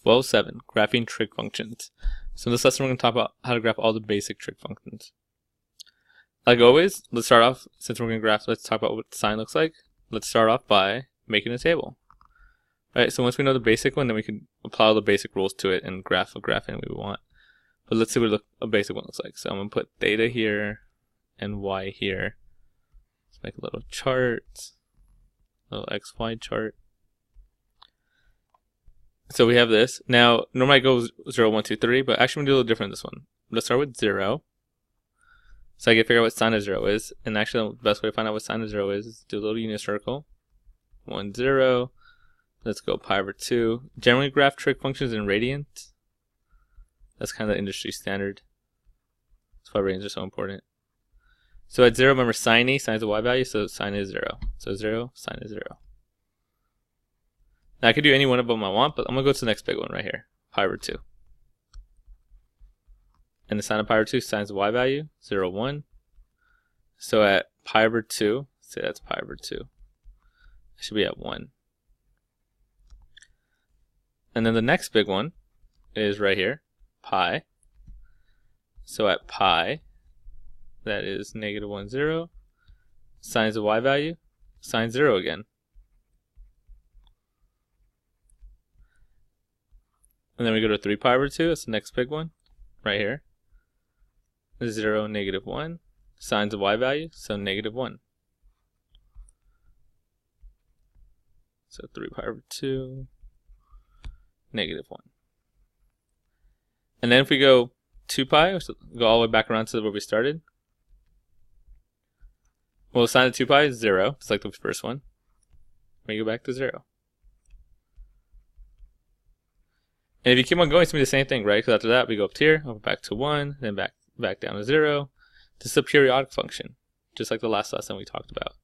12.7, graphing trig functions. So in this lesson we're going to talk about how to graph all the basic trig functions. Like always, let's start off, since we're going to graph, let's talk about what sine looks like. Let's start off by making a table. Right, so once we know the basic one, then we can apply all the basic rules to it and graph a graph any way we want. But let's see what a basic one looks like. So I'm going to put theta here and y here. Let's make a little chart, a little xy chart. So we have this. Now, normally I go 0, 1, 2, 3, but actually I'm going to do a little different in this one. Let's start with 0. So I can figure out what sine of 0 is. And actually the best way to find out what sine of 0 is do a little unit circle. 1, 0. Let's go pi over 2. Generally graph trig functions in radians. That's kind of the industry standard. That's why radians are so important. So at 0, remember sine A, sine is a y value, so sine is 0. So 0, sine is 0. Now I could do any one of them I want, but I'm going to go to the next big one right here, pi over 2. And the sine of pi over 2, sine is a y value, 0, 1. So at pi over 2, say that's pi over 2. It should be at 1. And then the next big one is right here, pi. So at pi, that is negative 1, 0. Sine is a y value, sine 0 again. And then we go to 3 pi over 2, that's the next big one, right here. 0, negative 1. Sine's a y value, so negative 1. So 3 pi over 2, negative 1. And then if we go 2 pi, so go all the way back around to where we started. Well, the sine of 2 pi is 0, it's like the first one. We go back to 0. And if you keep on going, it's going to be the same thing, right? Because after that, we go up here, over back to 1, then back down to 0. This is a periodic function, just like the last lesson we talked about.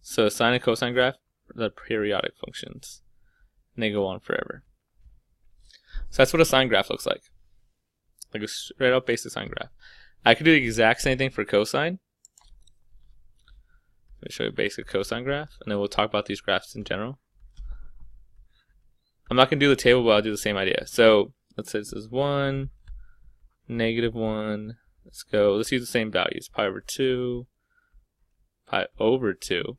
So sine and cosine graph are periodic functions, and they go on forever. So that's what a sine graph looks like a straight up basic sine graph. I could do the exact same thing for cosine. Let me show you a basic cosine graph, and then we'll talk about these graphs in general. I'm not going to do the table, but I'll do the same idea. So let's say this is 1, negative 1. Let's go. Let's use the same values. Pi over 2, pi over 2,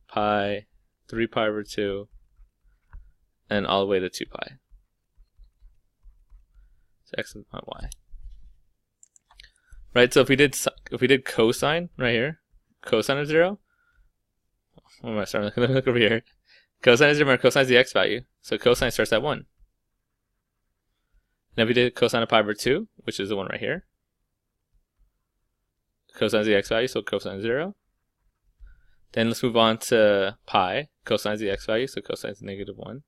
pi, 3 pi over 2, and all the way to 2 pi. So x is my y. Right. So if we did cosine right here, cosine of 0. What am I starting? Look over here. Cosine is 0. Cosine is the x value, so cosine starts at 1. And if we did cosine of pi over 2, which is the one right here, cosine is the x value, so cosine is 0. Then let's move on to pi. Cosine is the x value, so cosine is negative 1.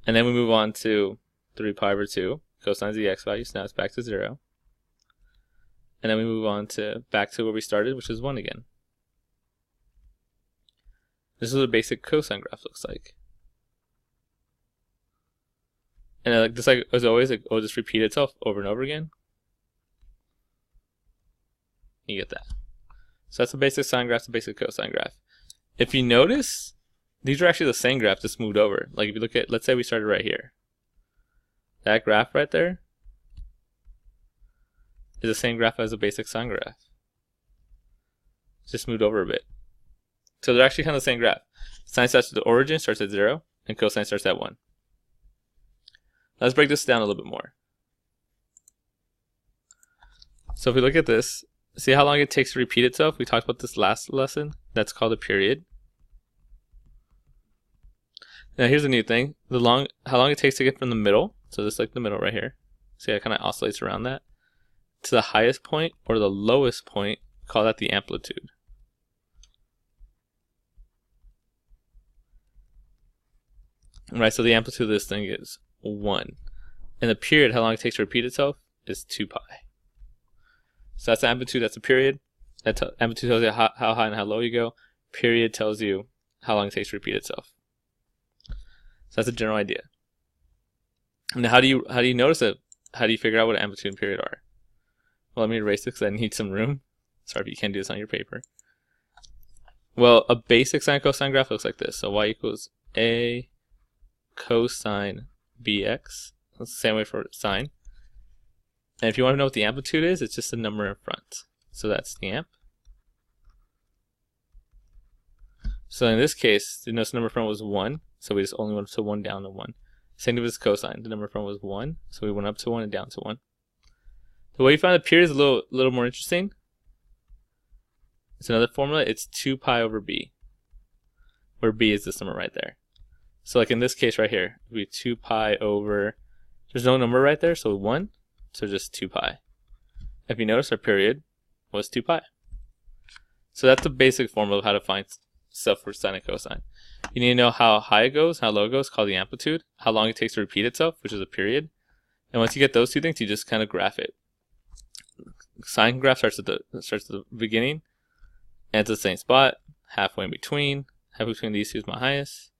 And then we move on to 3 pi over 2. Cosine is the x value, so now it's back to 0. And then we move on to back to where we started, which is 1 again. This is what a basic cosine graph looks like. And just like as always, it will just repeat itself over and over again. You get that. So that's a basic sine graph, a basic cosine graph. If you notice, these are actually the same graph just moved over. Like if you look at, let's say we started right here. That graph right there is the same graph as a basic sine graph. It's just moved over a bit. So they're actually kind of the same graph. Sine starts at the origin, starts at 0, and cosine starts at 1. Let's break this down a little bit more. So if we look at this, see how long it takes to repeat itself? We talked about this last lesson. That's called a period. Now here's a new thing. How long it takes to get from the middle, so this is like the middle right here. See how it kind of oscillates around that, to the highest point or the lowest point, call that the amplitude. Right, so the amplitude of this thing is 1. And the period, how long it takes to repeat itself, is 2 pi. So that's the amplitude, that's the period. That amplitude tells you how high and how low you go. Period tells you how long it takes to repeat itself. So that's a general idea. Now how do you notice it? How do you figure out what amplitude and period are? Well, let me erase this because I need some room. Sorry if you can't do this on your paper. Well, a basic sine cosine graph looks like this. So y equals a cosine bx. That's the same way for sine. And if you want to know what the amplitude is, it's just a number in front. So that's the amp. So in this case, you notice the number in front was 1, so we just only went up to 1, down to 1. Same thing with cosine. The number in front was 1, so we went up to 1 and down to 1. The way you find the period is a little more interesting. It's another formula. It's 2 pi over b, where b is this number right there. So like in this case right here, it would be 2 pi over, there's no number right there, so 1, so just 2 pi. If you notice, our period was 2 pi. So that's the basic formula of how to find stuff for sine and cosine. You need to know how high it goes, how low it goes, called the amplitude, how long it takes to repeat itself, which is a period. And once you get those two things, you just kind of graph it. Sine graph starts at the beginning, ends at the same spot, halfway in between. Halfway between these two is my highest.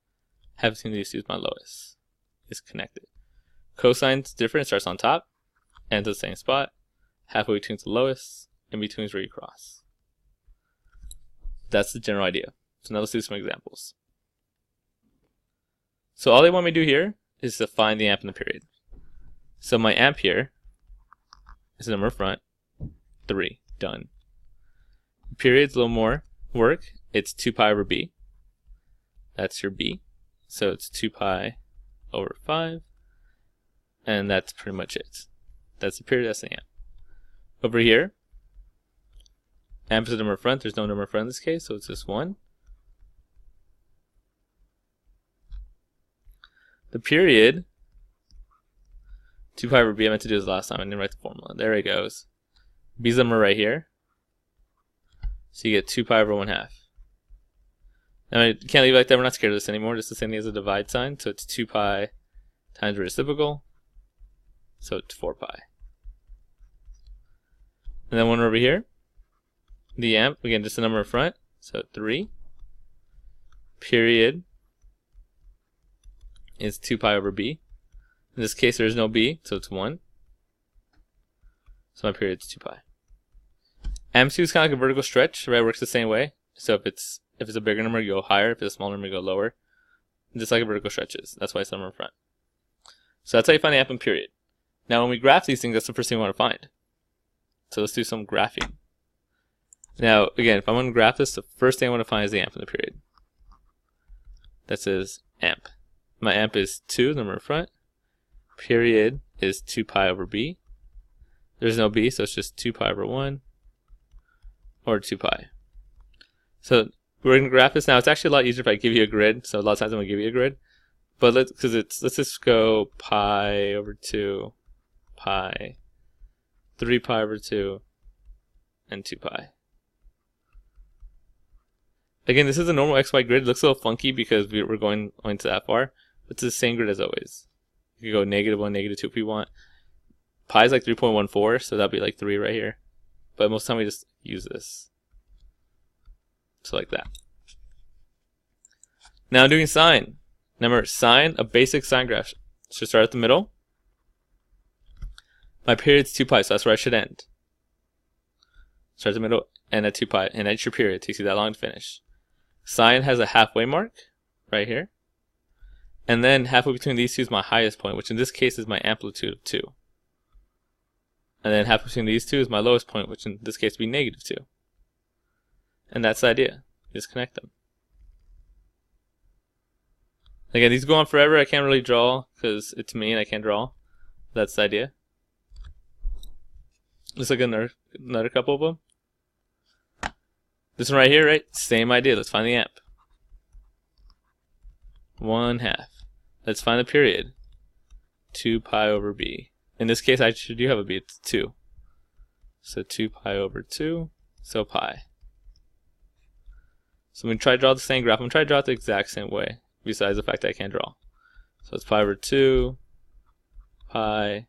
Halfway between these two is my lowest. It's connected. Cosine's different. It starts on top, ends at the same spot. Halfway between is the lowest. In between is where you cross. That's the general idea. So now let's do some examples. So all they want me to do here is to find the amp in the period. So my amp here is the number in front, 3, done. The period's a little more work. It's 2 pi over b. That's your b. So it's 2 pi over 5. And that's pretty much it. That's the period, that's the amp. Over here, amp is the number in front. There's no number in front in this case, so it's just 1. The period, 2 pi over b, I meant to do this last time. I didn't write the formula. There it goes. B's the number right here. So you get 2 pi over 1/2. Now you can't leave it like that. We're not scared of this anymore. Just the same thing as a divide sign. So it's 2 pi times the reciprocal. So it's 4 pi. And then one over here. The amp, again, just the number in front. So 3. Period is 2 pi over b. In this case, there's no b, so it's 1. So my period is 2 pi. Amplitude is kind of like a vertical stretch, right? It works the same way. So if it's a bigger number, you go higher. If it's a smaller number, you go lower. Just like a vertical stretch is. That's why it's the number in front. So that's how you find the amp and period. Now when we graph these things, that's the first thing we want to find. So let's do some graphing. Now, again, if I want to graph this, the first thing I want to find is the amp and the period. That says amp. My amp is 2, number in front. Period is 2 pi over b. There's no b, so it's just 2 pi over 1. Or 2 pi. So we're going to graph this now. It's actually a lot easier if I give you a grid. So a lot of times I'm going to give you a grid. But let's just go pi over 2, pi, 3 pi over 2, and 2 pi. Again, this is a normal XY grid. It looks a little funky because we're going into that far. It's the same grid as always. You can go -1, -2 if we want. Pi is like 3.14, so that'd be like 3 right here. But most of the time we just use this. So like that. Now doing sine. Remember, sine, a basic sine graph should start at the middle. My period's 2 pi, so that's where I should end. Start at the middle, end at 2 pi, and that's your period. It takes you that long to finish. Sine has a halfway mark right here. And then halfway between these two is my highest point, which in this case is my amplitude of 2. And then halfway between these two is my lowest point, which in this case would be -2. And that's the idea. Just connect them. Again, these go on forever. I can't really draw because it's me and I can't draw. That's the idea. Let's look at another couple of them. This one right here, right? Same idea. Let's find the amp. 1/2. Let's find the period. 2 pi over b. In this case, I do have a b. It's 2. So 2 pi over 2. So pi. So I'm going to try to draw the same graph. I'm going to try to draw it the exact same way, besides the fact that I can't draw. So it's pi over 2, pi,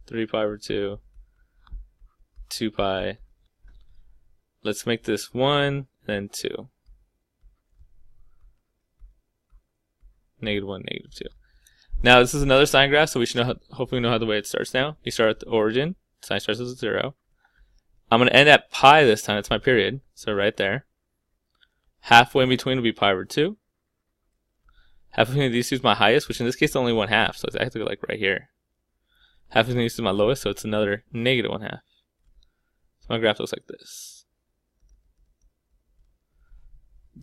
3 pi over 2, 2 pi. Let's make this 1, then 2. -1, -2. Now this is another sine graph, so we should know hopefully know how the way it starts now. You start at the origin, sine starts as 0. I'm going to end at pi this time, that's my period, so right there. Halfway in between will be pi over 2. Half between these two is my highest, which in this case is only 1/2, so I have to go like right here. Half between these two is my lowest, so it's another negative 1/2. So my graph looks like this.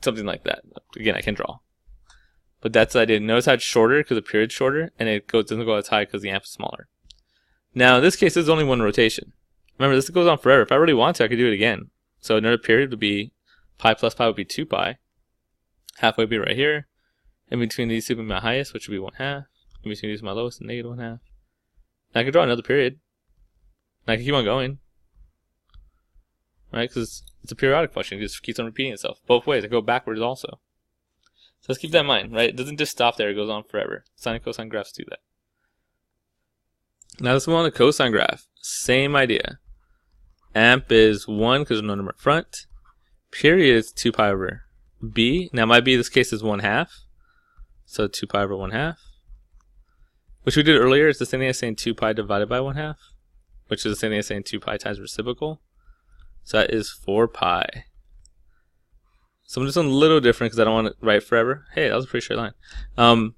Something like that. Again, I can draw. But that's the idea. Notice how it's shorter because the period's shorter, and it doesn't go as high because the amp is smaller. Now, in this case, there's only one rotation. Remember, this goes on forever. If I really want to, I could do it again. So another period would be pi plus pi would be 2 pi. Halfway would be right here. In between these two would be my highest, which would be 1/2. In between these is my lowest, negative 1/2. And I could draw another period. And I can keep on going. Right? Because it's a periodic function. It just keeps on repeating itself. Both ways. I go backwards also. So let's keep that in mind, right? It doesn't just stop there. It goes on forever. Sine and cosine graphs do that. Now let's move on to cosine graph. Same idea. Amp is 1 because there's no number in front. Period is 2 pi over b. Now my b in this case is 1/2. So 2 pi over 1/2. Which we did earlier. It's the same thing as saying 2 pi divided by 1/2. Which is the same thing as saying 2 pi times reciprocal. So that is 4 pi. So I'm just a little different because I don't want to write forever. Hey, that was a pretty straight line. I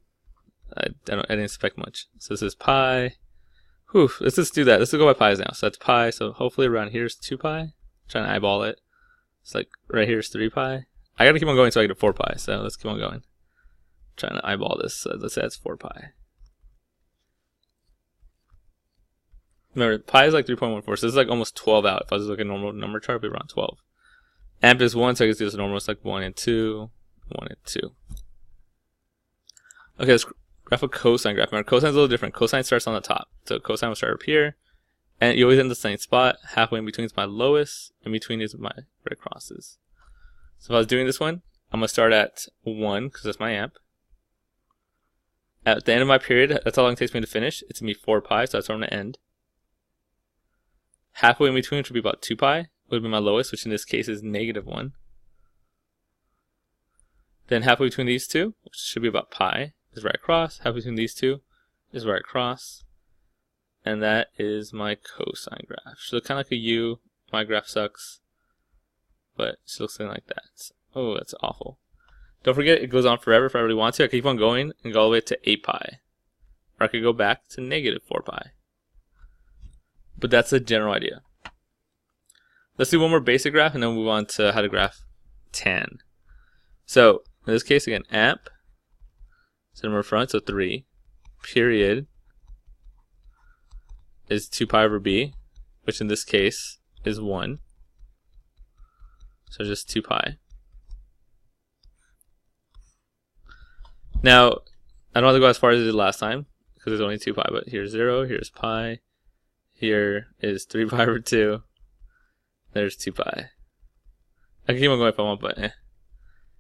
didn't expect much. So this is pi. Whew, let's just do that. Let's go by pi's now. So that's pi. So hopefully around here is 2 pi. I'm trying to eyeball it. It's like right here is 3 pi. I gotta keep on going so I get to 4 pi. So let's keep on going. I'm trying to eyeball this. So let's say that's 4 pi. Remember, pi is like 3.14. So this is like almost 12 out. If I was looking at a normal number chart, it'd be around 12. Amp is 1, so I guess this normal. It's like 1 and 2, 1 and 2. Okay, let's graph a cosine graph. Remember, cosine is a little different. Cosine starts on the top. So cosine will start up here. And you always end the same spot. Halfway in between is my lowest. In between is my red crosses. So if I was doing this one, I'm going to start at 1, because that's my amp. At the end of my period, that's how long it takes me to finish. It's going to be 4 pi, so that's where I'm going to end. Halfway in between, which would be about 2 pi, would be my lowest, which in this case is negative 1. Then halfway between these two, which should be about pi, is right across. Halfway between these two is right across. And that is my cosine graph. Should look kind of like a U. My graph sucks. But it looks something like that. Oh, that's awful. Don't forget, it goes on forever if I really want to. I can keep on going and go all the way to 8 pi. Or I could go back to negative 4 pi. But that's the general idea. Let's do one more basic graph and then we'll move on to how to graph tan. So, in this case, again, amp, so number front, so 3, period, is 2 pi over b, which in this case is 1. So just 2 pi. Now, I don't have to go as far as I did last time, because there's only 2 pi, but here's 0, here's pi, here is 3 pi over 2, there's 2 pi. I can keep on going if I want, but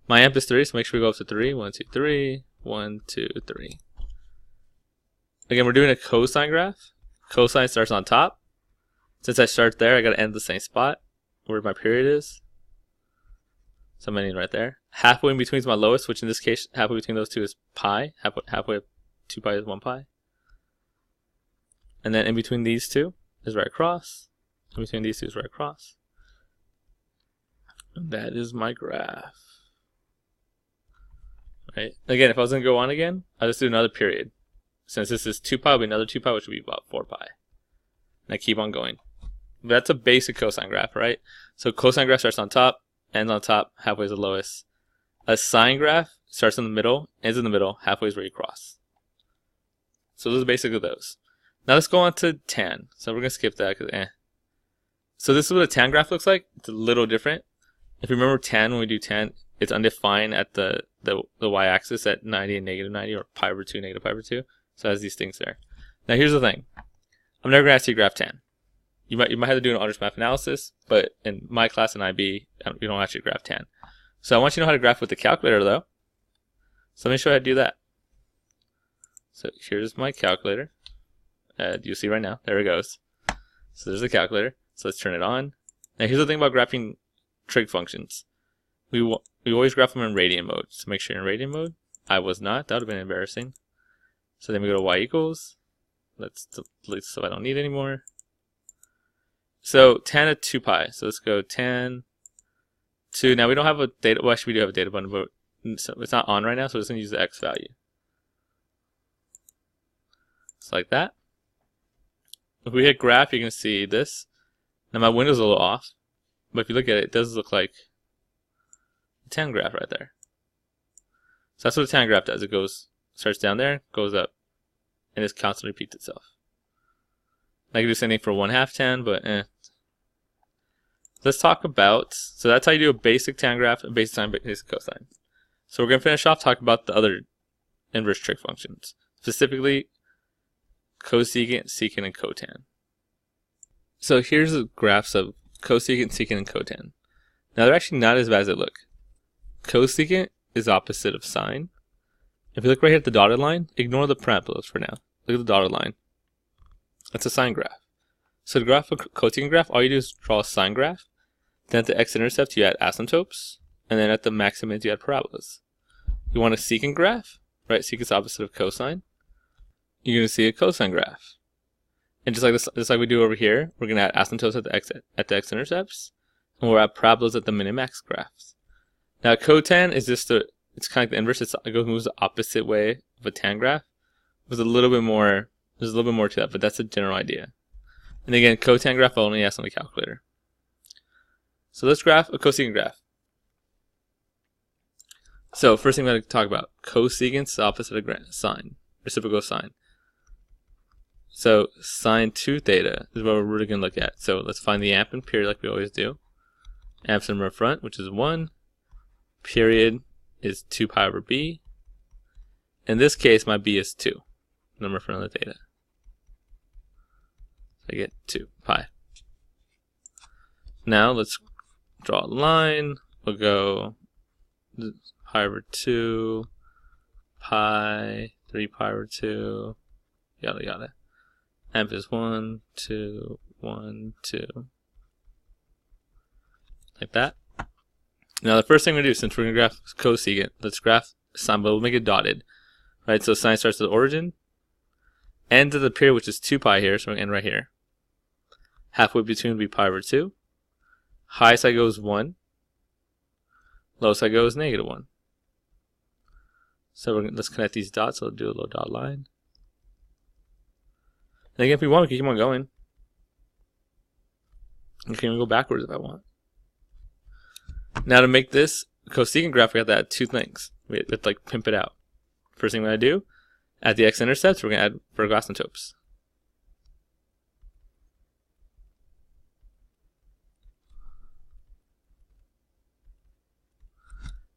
My amp is 3, so make sure we go up to 3. 1, 2, 3, 1, 2, 3. Again, we're doing a cosine graph. Cosine starts on top. Since I start there, I gotta end the same spot where my period is. So I'm ending right there. Halfway in between is my lowest, which in this case, halfway between those two is pi. Halfway 2 pi is 1 pi. And then in between these two is right across. In between these two is right across. And that is my graph. Right? Again, if I was going to go on again, I'll just do another period. Since this is 2 pi, it'll be another 2 pi, which will be about 4 pi. And I keep on going. But that's a basic cosine graph, right? So cosine graph starts on top, ends on top, halfway is the lowest. A sine graph starts in the middle, ends in the middle, halfway is where you cross. So those are basically those. Now let's go on to tan. So we're going to skip that because So this is what a tan graph looks like. It's a little different. If you remember tan, when we do tan, it's undefined at the y-axis at 90 and negative 90, or pi over 2, negative pi over 2. So it has these things there. Now here's the thing. I'm never going to ask you to graph tan. You might have to do an honors math analysis, but in my class in IB, you don't actually graph tan. So I want you to know how to graph with the calculator though. So let me show you how to do that. So here's my calculator. You'll see right now. There it goes. So there's the calculator. So let's turn it on. Now here's the thing about graphing trig functions. We always graph them in radian mode. So make sure you're in radian mode. I was not. That would have been embarrassing. So then we go to y equals. Let's delete stuff I don't need anymore. So tan of 2 pi. So let's go tan 2. Now we don't have a data. Well, actually we do have a data button, but it's not on right now. So we're just going to use the x value. Just like that. If we hit graph, you can see this. Now my window's a little off, but if you look at it, it does look like a tan graph right there. So that's what a tan graph does. It starts down there, goes up, and just constantly repeats itself. I can do something for 1/2 tan, but Let's talk about, so that's how you do a basic tan graph, a basic sine, basic cosine. So we're going to finish off talking about the other inverse trig functions, specifically cosecant, secant, and cotan. So here's the graphs of cosecant, secant, and cotan. Now they're actually not as bad as they look. Cosecant is opposite of sine. If you look right here at the dotted line, ignore the parabolas for now. Look at the dotted line. That's a sine graph. So to graph a cosecant graph, all you do is draw a sine graph. Then at the x-intercept, you add asymptotes. And then at the maximum, you add parabolas. You want a secant graph, right? Secant is opposite of cosine. You're going to see a cosine graph. And just like we do over here, we're going to add asymptotes at the x-intercepts. And we'll add parabolas at the min and max graphs. Now cotan is just it's kind of like the inverse. It moves the opposite way of a tan graph. There's a little bit more to that, but that's the general idea. And again, cotan graph I'll only ask on the calculator. So let's graph a cosecant graph. So first thing we're going to talk about, cosecant is the opposite of sine, reciprocal sine. So sine 2 theta is what we're really going to look at. So let's find the amp and period like we always do. Amp's number in front, which is 1. Period is 2 pi over b. In this case, my b is 2. Number in front of the theta. So I get 2 pi. Now let's draw a line. We'll go pi over 2, pi, 3 pi over 2, yada yada. Amp is 1, 2, 1, 2. Like that. Now the first thing we're going to do, since we're going to graph cosecant, let's graph sine, but we'll make it dotted. Right, so sine starts at the origin, ends at the period, which is 2 pi here, so we're going to end right here. Halfway between would be pi over 2. Highest I go is 1. Lowest I go is -1. So let's connect these dots, so we'll do a little dot line. And again, if we want, we can keep on going. I can even go backwards if I want. Now to make this cosecant graph, we have to add 2 things. We have to like pimp it out. First thing we're going to do, at the x-intercepts, we're going to add vertical asymptotes.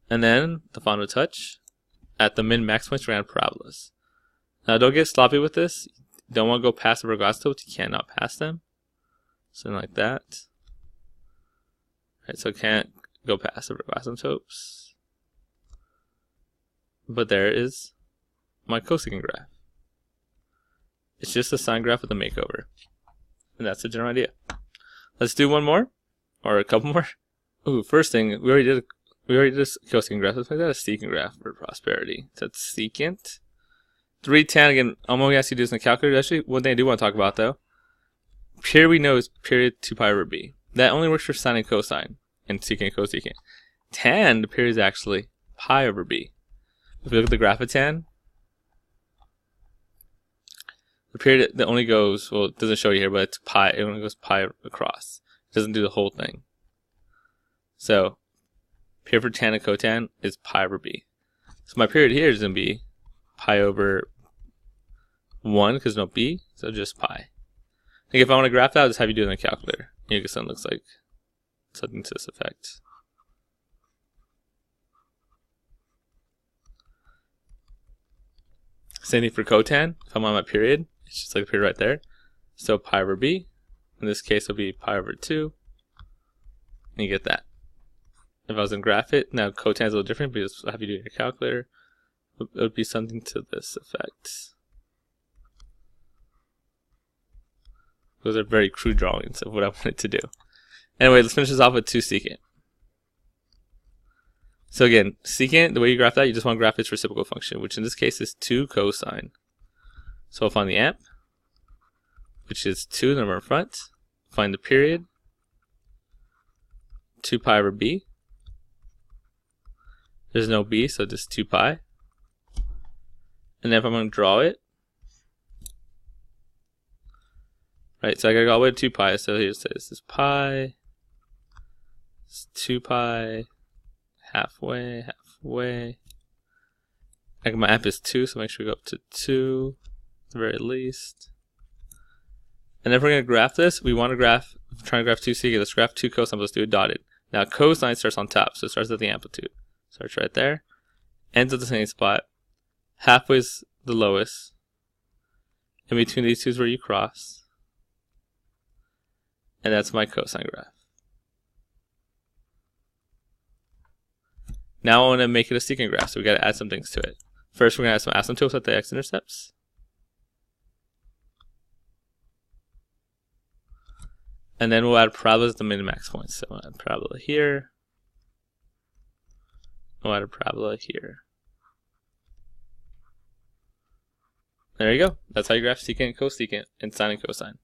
And then, the final touch, at the min-max points, we're going to add parabolas. Now don't get sloppy with this. You don't want to go past the vertical asymptotes. You cannot pass them. Something like that. Right, so can't go past the vertical asymptotes. But there is my cosecant graph. It's just a sine graph with a makeover. And that's the general idea. Let's do one more, or a couple more. Ooh, first thing, we already did a cosecant graph. Let's make that a secant graph for prosperity. So that's secant. 3 tan, again, I'm only asking you to do this in the calculator. Actually, one thing I do want to talk about though. Period we know is period 2 pi over b. That only works for sine and cosine, and secant and cosecant. Tan, the period is actually pi over b. If we look at the graph of tan, the period that only goes, well, it doesn't show you here, but it's pi. It only goes pi across. It doesn't do the whole thing. So, period for tan and cotan is pi over b. So my period here is going to be pi over 1, because no b, so just pi. Like if I want to graph that, I'll just have you do it in the calculator. You get something that looks like something to this effect. Same thing for cotan. If I'm on my period, it's just like the period right there. So pi over b. In this case, it'll be pi over 2. And you get that. If I was going to graph it, now cotan is a little different, but I'll have you do it in your calculator. It would be something to this effect. Those are very crude drawings of what I wanted to do. Anyway, let's finish this off with 2 secant. So again, secant, the way you graph that, you just want to graph its reciprocal function, which in this case is 2 cosine. So I'll find the amp, which is 2, the number in front. Find the period, 2 pi over b. There's no b, so just 2 pi. And then if I'm going to draw it, Right, so I gotta go all the way to 2 pi. So here it says this is pi, it's 2 pi, halfway. Like my amp is 2, so make sure we go up to 2 at the very least. And if we're gonna graph this, we want to graph, trying to graph 2 secant. Let's graph 2 cosine. Let's do it dotted. Now cosine starts on top, so it starts at the amplitude. Starts right there, ends at the same spot. Halfway is the lowest. In between these two is where you cross. And that's my cosine graph. Now I want to make it a secant graph, so we got to add some things to it. First, we're going to add some asymptotes at the x-intercepts. And then we'll add parabolas at the min-max points. So we'll add a parabola here. We'll add a parabola here. There you go. That's how you graph secant and cosecant and sine and cosine.